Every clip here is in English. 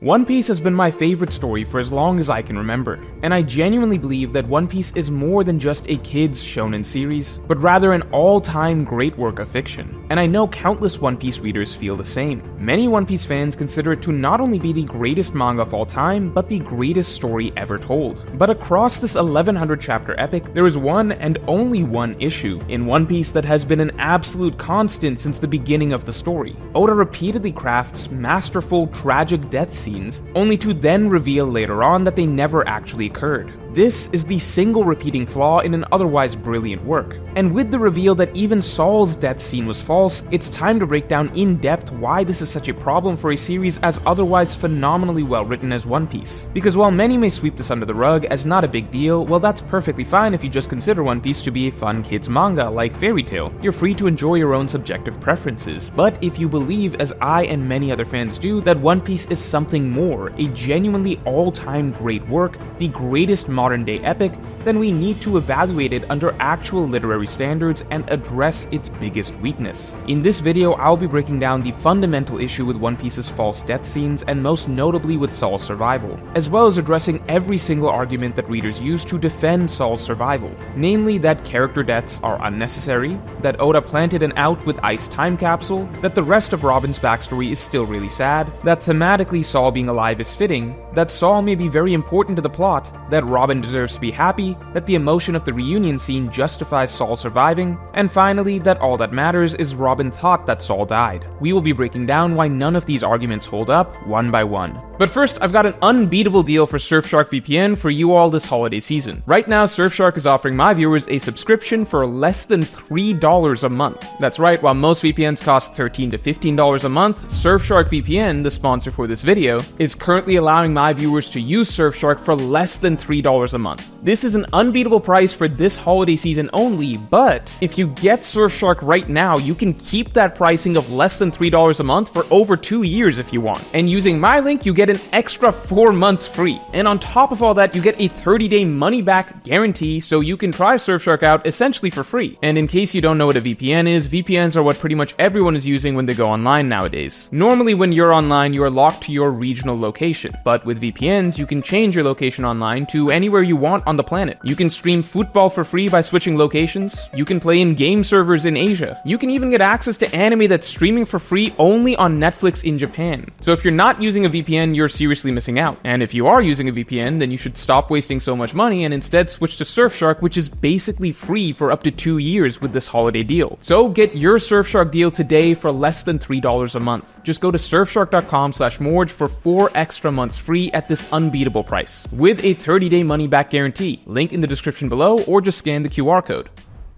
One Piece has been my favorite story for as long as I can remember, and I genuinely believe that One Piece is more than just a kids shonen series, but rather an all-time great work of fiction. And I know countless One Piece readers feel the same. Many One Piece fans consider it to not only be the greatest manga of all time, but the greatest story ever told. But across this 1100 chapter epic, there is one and only one issue in One Piece that has been an absolute constant since the beginning of the story. Oda repeatedly crafts masterful, tragic death scenes, only to then reveal later on that they never actually occurred. This is the single repeating flaw in an otherwise brilliant work. And with the reveal that even Saul's death scene was false, it's time to break down in depth why this is such a problem for a series as otherwise phenomenally well written as One Piece. Because while many may sweep this under the rug as not a big deal, well, that's perfectly fine if you just consider One Piece to be a fun kids manga like Fairy Tail. You're free to enjoy your own subjective preferences, but if you believe, as I and many other fans do, that One Piece is something more, a genuinely all-time great work, the greatest modern-day epic, then we need to evaluate it under actual literary standards and address its biggest weakness. In this video, I'll be breaking down the fundamental issue with One Piece's false death scenes, and most notably with Saul's survival, as well as addressing every single argument that readers use to defend Saul's survival, namely that character deaths are unnecessary, that Oda planted an out with Ice time capsule, that the rest of Robin's backstory is still really sad, that thematically Saul being alive is fitting, that Saul may be very important to the plot, that Robin deserves to be happy, that the emotion of the reunion scene justifies Saul surviving, and finally, that all that matters is Robin thought that Saul died. We will be breaking down why none of these arguments hold up, one by one. But first, I've got an unbeatable deal for Surfshark VPN for you all this holiday season. Right now, Surfshark is offering my viewers a subscription for less than $3 a month. That's right, while most VPNs cost $13 to $15 a month, Surfshark VPN, the sponsor for this video, is currently allowing my viewers to use Surfshark for less than $3 a month. This is an unbeatable price for this holiday season only, but if you get Surfshark right now, you can keep that pricing of less than $3 a month for over 2 years if you want. And using my link, you get an extra 4 months free. And on top of all that, you get a 30-day money-back guarantee, so you can try Surfshark out essentially for free. And in case you don't know what a VPN is, VPNs are what pretty much everyone is using when they go online nowadays. Normally, when you're online, you are locked to your regional location, but with VPNs, you can change your location online to anywhere you want on the planet. You can stream football for free by switching locations. You can play in game servers in Asia. You can even get access to anime that's streaming for free only on Netflix in Japan. So if you're not using a VPN, you're seriously missing out. And if you are using a VPN, then you should stop wasting so much money and instead switch to Surfshark, which is basically free for up to 2 years with this holiday deal. So get your Surfshark deal today for less than $3 a month. Just go to surfshark.com/Morge for 4 extra months free at this unbeatable price, with a 30-day money-back guarantee. Link in the description below, or just scan the QR code.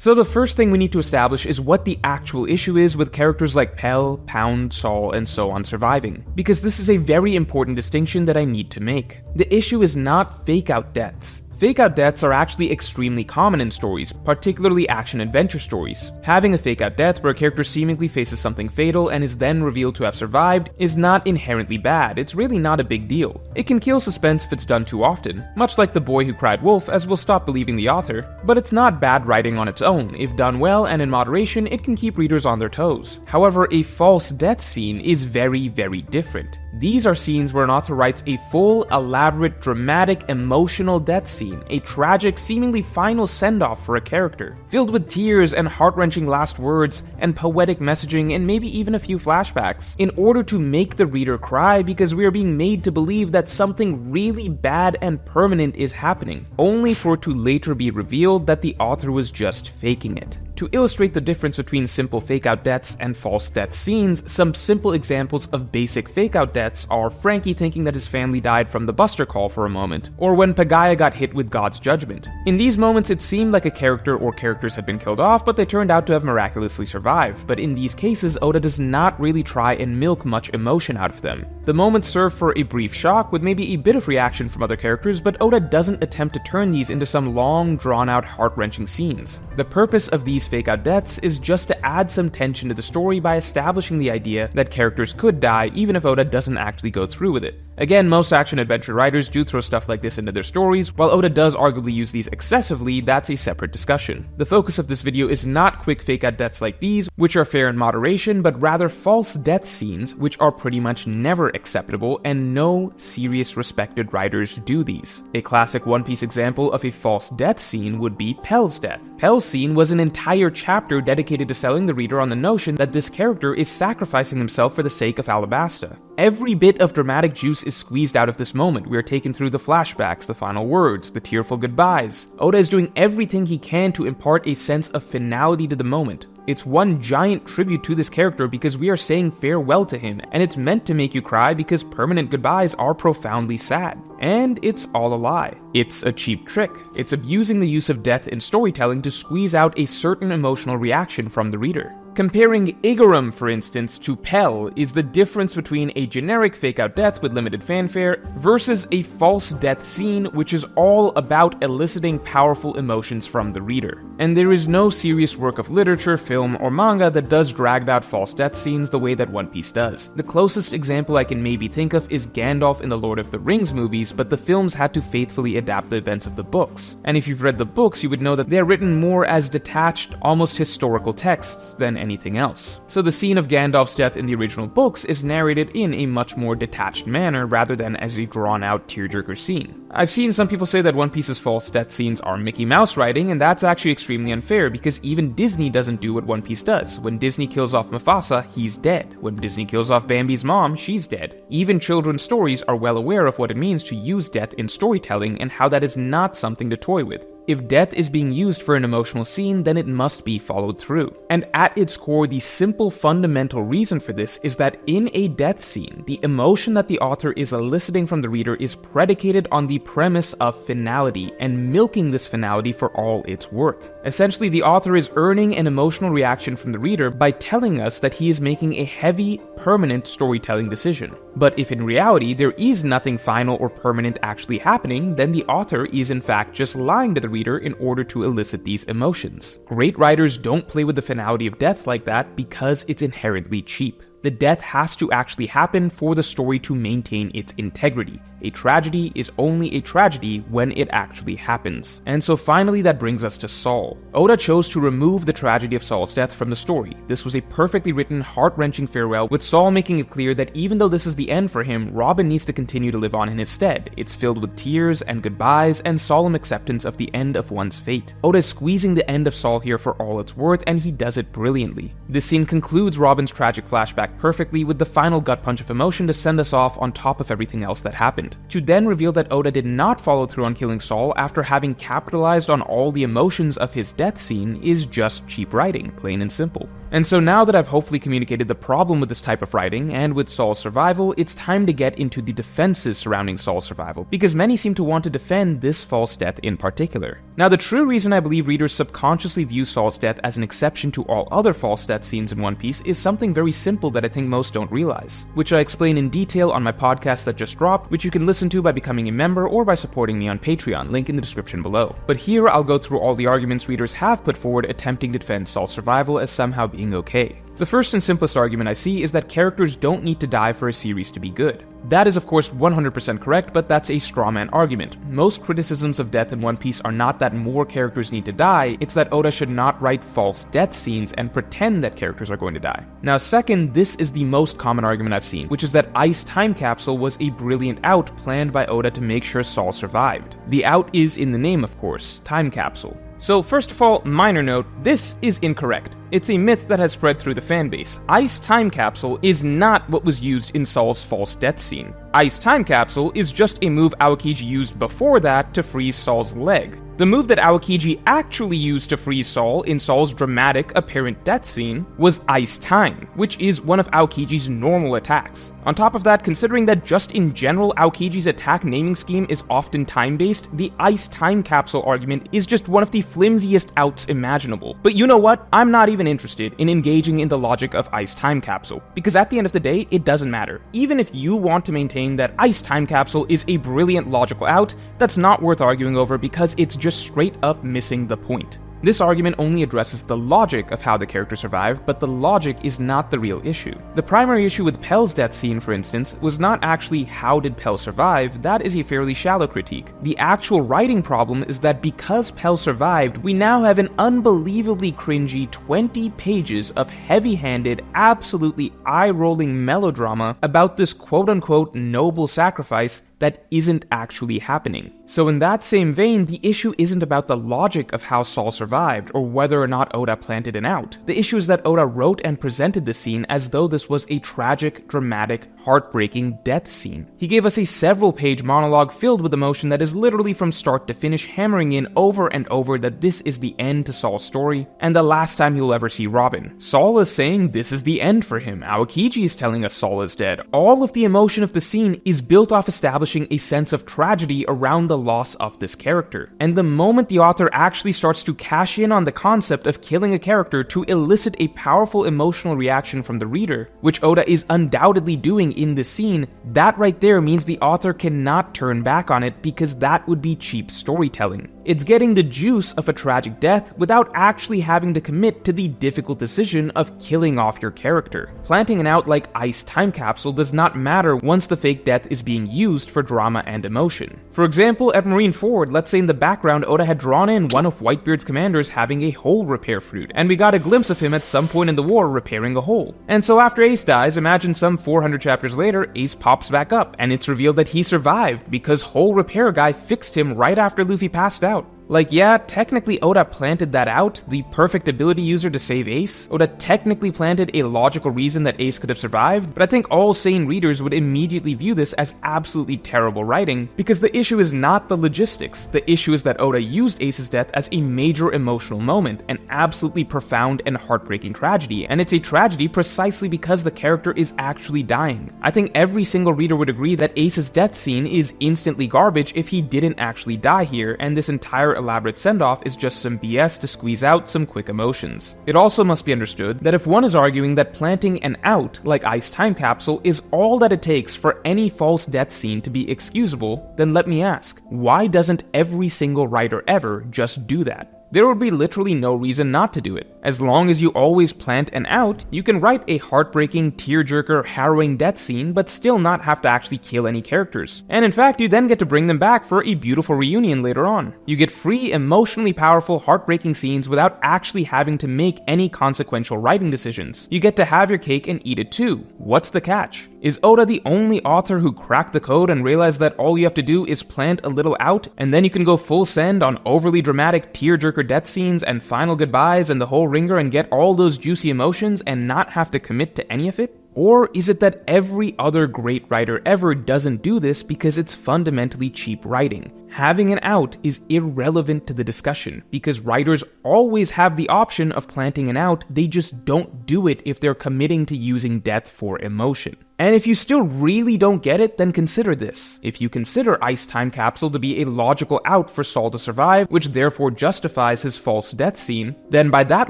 So the first thing we need to establish is what the actual issue is with characters like Pell, Pound, Saul, and so on surviving, because this is a very important distinction that I need to make. The issue is not fake-out deaths. Fake-out deaths are actually extremely common in stories, particularly action-adventure stories. Having a fake-out death where a character seemingly faces something fatal and is then revealed to have survived is not inherently bad. It's really not a big deal. It can kill suspense if it's done too often, much like The Boy Who Cried Wolf, as we'll stop believing the author, but it's not bad writing on its own. If done well and in moderation, it can keep readers on their toes. However, a false death scene is very, very different. These are scenes where an author writes a full, elaborate, dramatic, emotional death scene, a tragic, seemingly final send-off for a character, filled with tears and heart-wrenching last words and poetic messaging and maybe even a few flashbacks, in order to make the reader cry because we are being made to believe that something really bad and permanent is happening, only for it to later be revealed that the author was just faking it. To illustrate the difference between simple fake-out deaths and false death scenes, some simple examples of basic fake-out deaths are Frankie thinking that his family died from the Buster call for a moment, or when Pagaya got hit with God's judgment. In these moments, it seemed like a character or characters had been killed off, but they turned out to have miraculously survived. But in these cases, Oda does not really try and milk much emotion out of them. The moments serve for a brief shock with maybe a bit of reaction from other characters, but Oda doesn't attempt to turn these into some long, drawn-out, heart-wrenching scenes. The purpose of these fake-out deaths is just to add some tension to the story by establishing the idea that characters could die even if Oda doesn't actually go through with it. Again, most action-adventure writers do throw stuff like this into their stories. While Oda does arguably use these excessively, that's a separate discussion. The focus of this video is not quick fake-out deaths like these, which are fair in moderation, but rather false death scenes, which are pretty much never acceptable, and no serious respected writers do these. A classic One Piece example of a false death scene would be Pell's death. Pell's scene was an entire chapter dedicated to selling the reader on the notion that this character is sacrificing himself for the sake of Alabasta. Every bit of dramatic juice is squeezed out of this moment. We are taken through the flashbacks, the final words, the tearful goodbyes. Oda is doing everything he can to impart a sense of finality to the moment. It's one giant tribute to this character because we are saying farewell to him, and it's meant to make you cry because permanent goodbyes are profoundly sad. And it's all a lie. It's a cheap trick. It's abusing the use of death in storytelling to squeeze out a certain emotional reaction from the reader. Comparing Igaram, for instance, to Pell is the difference between a generic fake-out death with limited fanfare versus a false death scene which is all about eliciting powerful emotions from the reader. And there is no serious work of literature, film, or manga that does dragged-out false death scenes the way that One Piece does. The closest example I can maybe think of is Gandalf in the Lord of the Rings movies, but the films had to faithfully adapt the events of the books. And if you've read the books, you would know that they're written more as detached, almost historical texts than anything else. So the scene of Gandalf's death in the original books is narrated in a much more detached manner rather than as a drawn-out tearjerker scene. I've seen some people say that One Piece's false death scenes are Mickey Mouse writing, and that's actually extremely unfair because even Disney doesn't do what One Piece does. When Disney kills off Mufasa, he's dead. When Disney kills off Bambi's mom, she's dead. Even children's stories are well aware of what it means to use death in storytelling and how that is not something to toy with. If death is being used for an emotional scene, then it must be followed through. And at its core, the simple fundamental reason for this is that in a death scene, the emotion that the author is eliciting from the reader is predicated on the premise of finality and milking this finality for all it's worth. Essentially, the author is earning an emotional reaction from the reader by telling us that he is making a heavy, permanent storytelling decision. But if in reality there is nothing final or permanent actually happening, then the author is in fact just lying to the reader in order to elicit these emotions. Great writers don't play with the finality of death like that because it's inherently cheap. The death has to actually happen for the story to maintain its integrity. A tragedy is only a tragedy when it actually happens. And so finally that brings us to Saul. Oda chose to remove the tragedy of Saul's death from the story. This was a perfectly written, heart-wrenching farewell, with Saul making it clear that even though this is the end for him, Robin needs to continue to live on in his stead. It's filled with tears and goodbyes and solemn acceptance of the end of one's fate. Oda is squeezing the end of Saul here for all it's worth, and he does it brilliantly. This scene concludes Robin's tragic flashback perfectly with the final gut punch of emotion to send us off on top of everything else that happened. To then reveal that Oda did not follow through on killing Saul after having capitalized on all the emotions of his death scene is just cheap writing, plain and simple. And so now that I've hopefully communicated the problem with this type of writing and with Saul's survival, it's time to get into the defenses surrounding Saul's survival, because many seem to want to defend this false death in particular. Now, the true reason I believe readers subconsciously view Saul's death as an exception to all other false death scenes in One Piece is something very simple that I think most don't realize, which I explain in detail on my podcast that just dropped, which you can listen to by becoming a member or by supporting me on Patreon, link in the description below. But here I'll go through all the arguments readers have put forward attempting to defend Saul's survival as somehow being okay. The first and simplest argument I see is that characters don't need to die for a series to be good. That is of course 100% correct, but that's a strawman argument. Most criticisms of death in One Piece are not that more characters need to die, it's that Oda should not write false death scenes and pretend that characters are going to die. Now second, this is the most common argument I've seen, which is that Ice Time Capsule was a brilliant out planned by Oda to make sure Saul survived. The out is in the name, of course, Time Capsule. So first of all, minor note, this is incorrect. It's a myth that has spread through the fanbase. Ice Time Capsule is not what was used in Saul's false death scene. Ice Time Capsule is just a move Aokiji used before that to freeze Saul's leg. The move that Aokiji actually used to freeze Saul in Saul's dramatic, apparent death scene was Ice Time, which is one of Aokiji's normal attacks. On top of that, considering that just in general Aokiji's attack naming scheme is often time-based, the Ice Time Capsule argument is just one of the flimsiest outs imaginable. But you know what? I'm not even interested in engaging in the logic of Ice Time Capsule, because at the end of the day, it doesn't matter. Even if you want to maintain that Ice Time Capsule is a brilliant logical out, that's not worth arguing over because it's just straight up missing the point. This argument only addresses the logic of how the character survived, but the logic is not the real issue. The primary issue with Pell's death scene, for instance, was not actually how did Pell survive. That is a fairly shallow critique. The actual writing problem is that because Pell survived, we now have an unbelievably cringy 20 pages of heavy-handed, absolutely eye-rolling melodrama about this quote-unquote noble sacrifice that isn't actually happening. So in that same vein, the issue isn't about the logic of how Saul survived or whether or not Oda planted an out. The issue is that Oda wrote and presented the scene as though this was a tragic, dramatic, heartbreaking death scene. He gave us a several-page monologue filled with emotion that is literally from start to finish hammering in over and over that this is the end to Saul's story and the last time he will ever see Robin. Saul is saying this is the end for him. Aokiji is telling us Saul is dead. All of the emotion of the scene is built off establishing a sense of tragedy around the loss of this character. And the moment the author actually starts to cash in on the concept of killing a character to elicit a powerful emotional reaction from the reader, which Oda is undoubtedly doing in this scene, that right there means the author cannot turn back on it because that would be cheap storytelling. It's getting the juice of a tragic death without actually having to commit to the difficult decision of killing off your character. Planting an out like Ice Time Capsule does not matter once the fake death is being used for drama and emotion. For example, at Marineford, let's say in the background Oda had drawn in one of Whitebeard's commanders having a hole repair fruit, and we got a glimpse of him at some point in the war repairing a hole. And so after Ace dies, imagine some 400 chapters later, Ace pops back up, and it's revealed that he survived because hole repair guy fixed him right after Luffy passed out. Like, yeah, technically Oda planted that out, the perfect ability user to save Ace. Oda technically planted a logical reason that Ace could have survived, but I think all sane readers would immediately view this as absolutely terrible writing, because the issue is not the logistics. The issue is that Oda used Ace's death as a major emotional moment, an absolutely profound and heartbreaking tragedy, and it's a tragedy precisely because the character is actually dying. I think every single reader would agree that Ace's death scene is instantly garbage if he didn't actually die here, and this entire elaborate send-off is just some BS to squeeze out some quick emotions. It also must be understood that if one is arguing that planting an out, like Ice Time Capsule, is all that it takes for any false death scene to be excusable, then let me ask, why doesn't every single writer ever just do that? There would be literally no reason not to do it. As long as you always plant an out, you can write a heartbreaking, tearjerker, harrowing death scene, but still not have to actually kill any characters. And in fact, you then get to bring them back for a beautiful reunion later on. You get free, emotionally powerful, heartbreaking scenes without actually having to make any consequential writing decisions. You get to have your cake and eat it too. What's the catch? Is Oda the only author who cracked the code and realized that all you have to do is plant a little out, and then you can go full send on overly dramatic tearjerker death scenes and final goodbyes and the whole ringer and get all those juicy emotions and not have to commit to any of it? Or is it that every other great writer ever doesn't do this because it's fundamentally cheap writing? Having an out is irrelevant to the discussion because writers always have the option of planting an out, they just don't do it if they're committing to using death for emotion. And if you still really don't get it, then consider this. If you consider Ice Time Capsule to be a logical out for Saul to survive, which therefore justifies his false death scene, then by that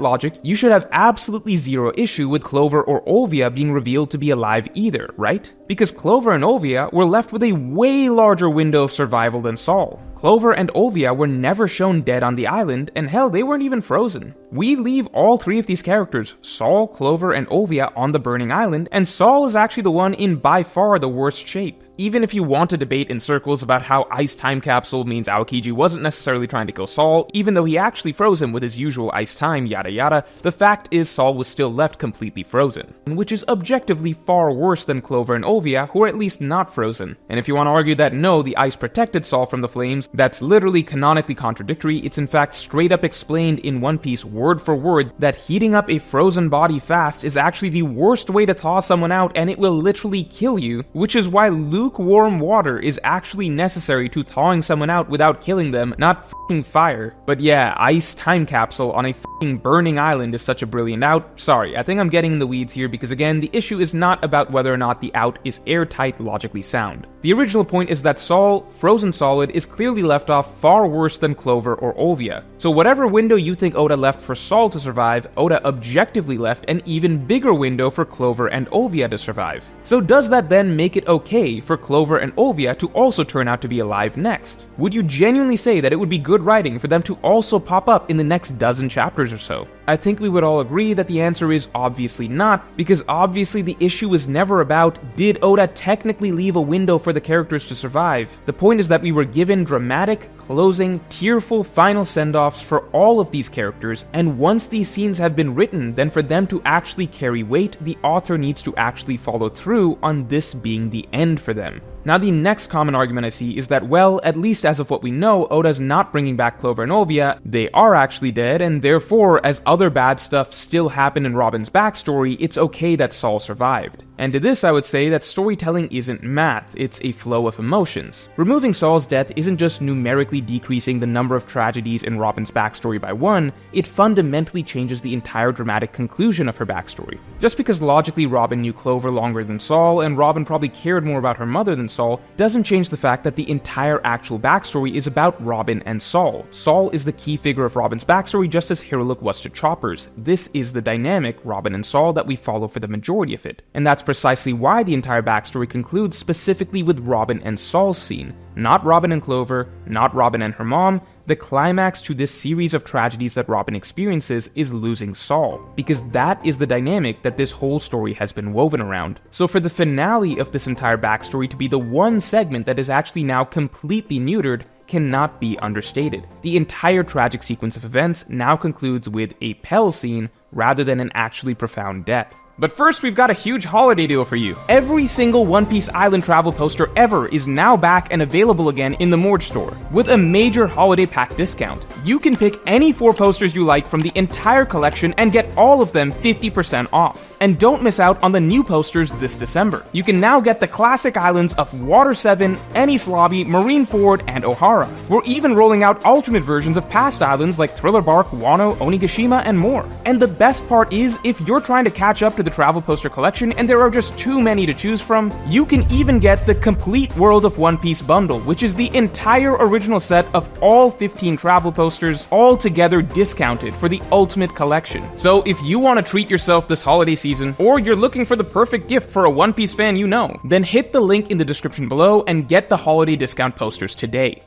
logic, you should have absolutely zero issue with Clover or Olvia being revealed to be alive either, right? Because Clover and Olvia were left with a way larger window of survival than Saul. Clover and Olvia were never shown dead on the island, and hell, they weren't even frozen. We leave all three of these characters, Saul, Clover, and Olvia, on the burning island, and Saul is actually the one in by far the worst shape. Even if you want to debate in circles about how Ice Time Capsule means Aokiji wasn't necessarily trying to kill Saul, even though he actually froze him with his usual ice time, yada yada, the fact is Saul was still left completely frozen, which is objectively far worse than Clover and Olvia, who are at least not frozen. And if you want to argue that no, the ice protected Saul from the flames, that's literally canonically contradictory. It's in fact straight up explained in One Piece word for word that heating up a frozen body fast is actually the worst way to thaw someone out and it will literally kill you, which is why lukewarm water is actually necessary to thawing someone out without killing them, not f***ing fire. But yeah, Ice Time Capsule on a f***ing burning island is such a brilliant out. Sorry, I think I'm getting in the weeds here because again, the issue is not about whether or not the out is airtight, logically sound. The original point is that Saul, frozen solid, is clearly left off far worse than Clover or Olvia. So whatever window you think Oda left for Saul to survive, Oda objectively left an even bigger window for Clover and Olvia to survive. So does that then make it okay for Clover and Olvia to also turn out to be alive next? Would you genuinely say that it would be good writing for them to also pop up in the next dozen chapters or so? I think we would all agree that the answer is obviously not, because obviously the issue was never about, did Oda technically leave a window for the characters to survive? The point is that we were given dramatic, closing, tearful final send-offs for all of these characters, and once these scenes have been written, then for them to actually carry weight, the author needs to actually follow through on this being the end for them. Now, the next common argument I see is that, well, at least as of what we know, Oda's not bringing back Clover and Olvia, they are actually dead, and therefore, as other bad stuff still happened in Robin's backstory, it's okay that Saul survived. And to this I would say that storytelling isn't math, it's a flow of emotions. Removing Saul's death isn't just numerically decreasing the number of tragedies in Robin's backstory by 1, it fundamentally changes the entire dramatic conclusion of her backstory. Just because logically Robin knew Clover longer than Saul, and Robin probably cared more about her mother than Saul, doesn't change the fact that the entire actual backstory is about Robin and Saul. Saul is the key figure of Robin's backstory just as Hiruluk was to Chopper's. This is the dynamic, Robin and Saul, that we follow for the majority of it. And that's precisely why the entire backstory concludes specifically with Robin and Saul's scene. Not Robin and Clover, not Robin and her mom. The climax to this series of tragedies that Robin experiences is losing Saul, because that is the dynamic that this whole story has been woven around. So for the finale of this entire backstory to be the one segment that is actually now completely neutered cannot be understated. The entire tragic sequence of events now concludes with a Pell scene rather than an actually profound death. But first, we've got a huge holiday deal for you. Every single One Piece Island travel poster ever is now back and available again in the Morge store, with a major holiday pack discount. You can pick any 4 posters you like from the entire collection and get all of them 50% off. And don't miss out on the new posters this December. You can now get the classic islands of Water 7, Enies Lobby, Marineford, and Ohara. We're even rolling out alternate versions of past islands like Thriller Bark, Wano, Onigashima, and more. And the best part is, if you're trying to catch up to the travel poster collection and there are just too many to choose from, you can even get the complete World of One Piece bundle, which is the entire original set of all 15 travel posters, all together discounted for the ultimate collection. So if you want to treat yourself this holiday season, or you're looking for the perfect gift for a One Piece fan you know, then hit the link in the description below and get the holiday discount posters today.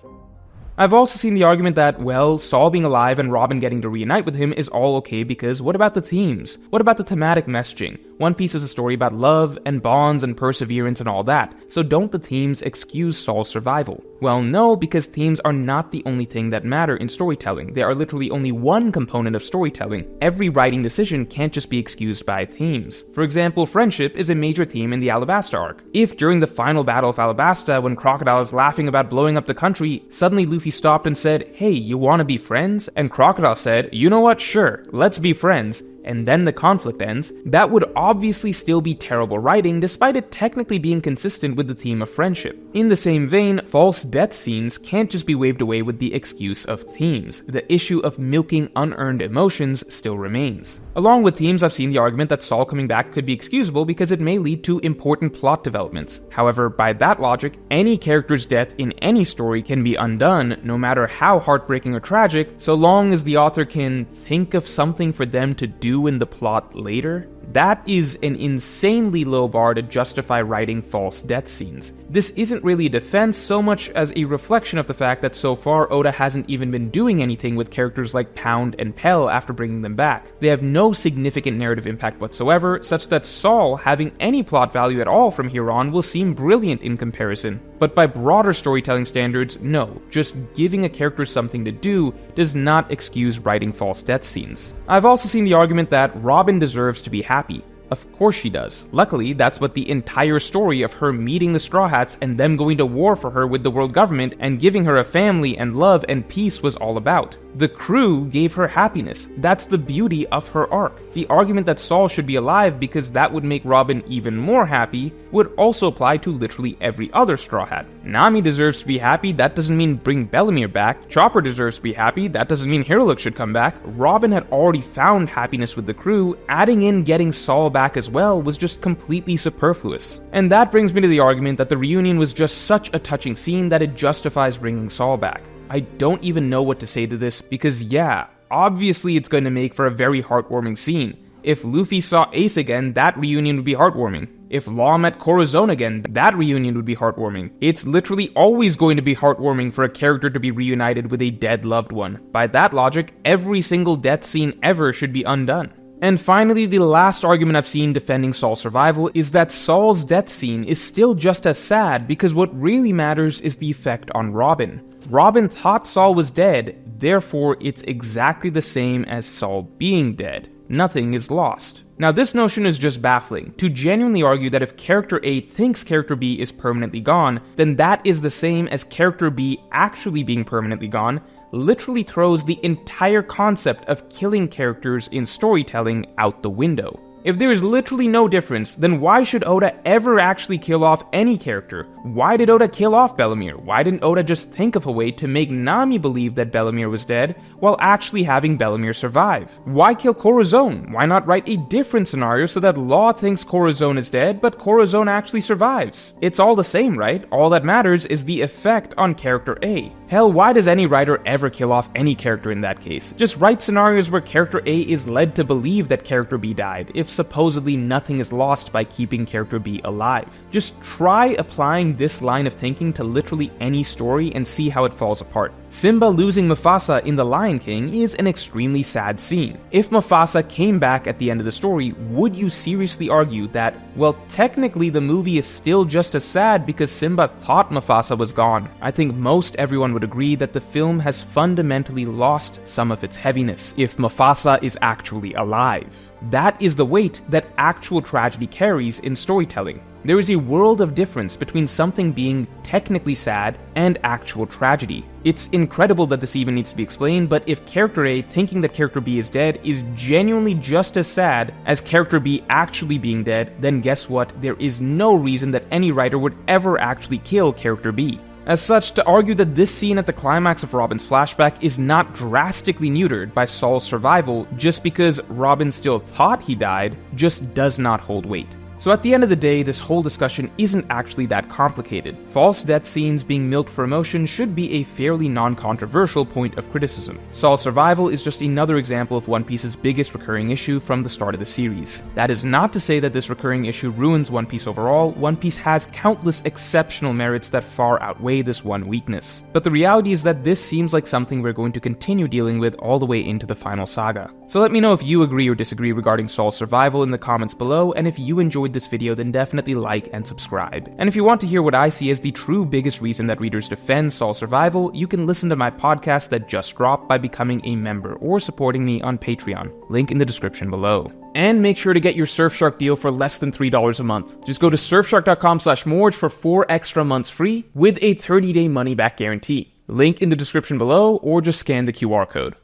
I've also seen the argument that, well, Saul being alive and Robin getting to reunite with him is all okay because what about the themes? What about the thematic messaging? One Piece is a story about love and bonds and perseverance and all that, so don't the themes excuse Saul's survival? Well, no, because themes are not the only thing that matter in storytelling. They are literally only one component of storytelling. Every writing decision can't just be excused by themes. For example, friendship is a major theme in the Alabasta arc. If during the final battle of Alabasta, when Crocodile is laughing about blowing up the country, suddenly Luffy stopped and said, "Hey, you wanna be friends?" And Crocodile said, "You know what, sure, let's be friends," and then the conflict ends, that would obviously still be terrible writing despite it technically being consistent with the theme of friendship. In the same vein, false death scenes can't just be waved away with the excuse of themes. The issue of milking unearned emotions still remains. Along with themes, I've seen the argument that Saul coming back could be excusable because it may lead to important plot developments. However, by that logic, any character's death in any story can be undone, no matter how heartbreaking or tragic, so long as the author can think of something for them to do in the plot later. That is an insanely low bar to justify writing false death scenes. This isn't really a defense so much as a reflection of the fact that so far Oda hasn't even been doing anything with characters like Pound and Pell after bringing them back. They have no significant narrative impact whatsoever, such that Saul having any plot value at all from here on will seem brilliant in comparison. But by broader storytelling standards, no, just giving a character something to do does not excuse writing false death scenes. I've also seen the argument that Robin deserves to be happy. Of course she does. Luckily, that's what the entire story of her meeting the Straw Hats and them going to war for her with the world government and giving her a family and love and peace was all about. The crew gave her happiness. That's the beauty of her arc. The argument that Saul should be alive because that would make Robin even more happy would also apply to literally every other Straw Hat. Nami deserves to be happy, that doesn't mean bring Bellemere back. Chopper deserves to be happy, that doesn't mean Hiruluk should come back. Robin had already found happiness with the crew, adding in getting Saul back as well was just completely superfluous. And that brings me to the argument that the reunion was just such a touching scene that it justifies bringing Saul back. I don't even know what to say to this because yeah, obviously it's going to make for a very heartwarming scene. If Luffy saw Ace again, that reunion would be heartwarming. If Law met Corazon again, that reunion would be heartwarming. It's literally always going to be heartwarming for a character to be reunited with a dead loved one. By that logic, every single death scene ever should be undone. And finally, the last argument I've seen defending Saul's survival is that Saul's death scene is still just as sad because what really matters is the effect on Robin. Robin thought Saul was dead, therefore it's exactly the same as Saul being dead. Nothing is lost. Now this notion is just baffling. To genuinely argue that if character A thinks character B is permanently gone, then that is the same as character B actually being permanently gone, literally throws the entire concept of killing characters in storytelling out the window. If there is literally no difference, then why should Oda ever actually kill off any character? Why did Oda kill off Bellemere? Why didn't Oda just think of a way to make Nami believe that Bellemere was dead while actually having Bellemere survive? Why kill Corazon? Why not write a different scenario so that Law thinks Corazon is dead but Corazon actually survives? It's all the same, right? All that matters is the effect on character A. Hell, why does any writer ever kill off any character in that case? Just write scenarios where character A is led to believe that character B died, if supposedly nothing is lost by keeping character B alive. Just try applying this line of thinking to literally any story and see how it falls apart. Simba losing Mufasa in The Lion King is an extremely sad scene. If Mufasa came back at the end of the story, would you seriously argue that, well, technically the movie is still just as sad because Simba thought Mufasa was gone? I think most everyone would agree that the film has fundamentally lost some of its heaviness if Mufasa is actually alive. That is the weight that actual tragedy carries in storytelling. There is a world of difference between something being technically sad and actual tragedy. It's incredible that this even needs to be explained, but if character A thinking that character B is dead is genuinely just as sad as character B actually being dead, then guess what? There is no reason that any writer would ever actually kill character B. As such, to argue that this scene at the climax of Robin's flashback is not drastically neutered by Saul's survival just because Robin still thought he died just does not hold weight. So at the end of the day, this whole discussion isn't actually that complicated. False death scenes being milked for emotion should be a fairly non-controversial point of criticism. Saul's survival is just another example of One Piece's biggest recurring issue from the start of the series. That is not to say that this recurring issue ruins One Piece overall. One Piece has countless exceptional merits that far outweigh this one weakness. But the reality is that this seems like something we're going to continue dealing with all the way into the final saga. So let me know if you agree or disagree regarding Saul's survival in the comments below, and if you enjoyed this video, then definitely like and subscribe. And if you want to hear what I see as the true biggest reason that readers defend Saul's survival, you can listen to my podcast that just dropped by becoming a member or supporting me on Patreon. Link in the description below. And make sure to get your Surfshark deal for less than $3 a month. Just go to surfshark.com/Morge for 4 extra months free with a 30-day money-back guarantee. Link in the description below, or just scan the QR code.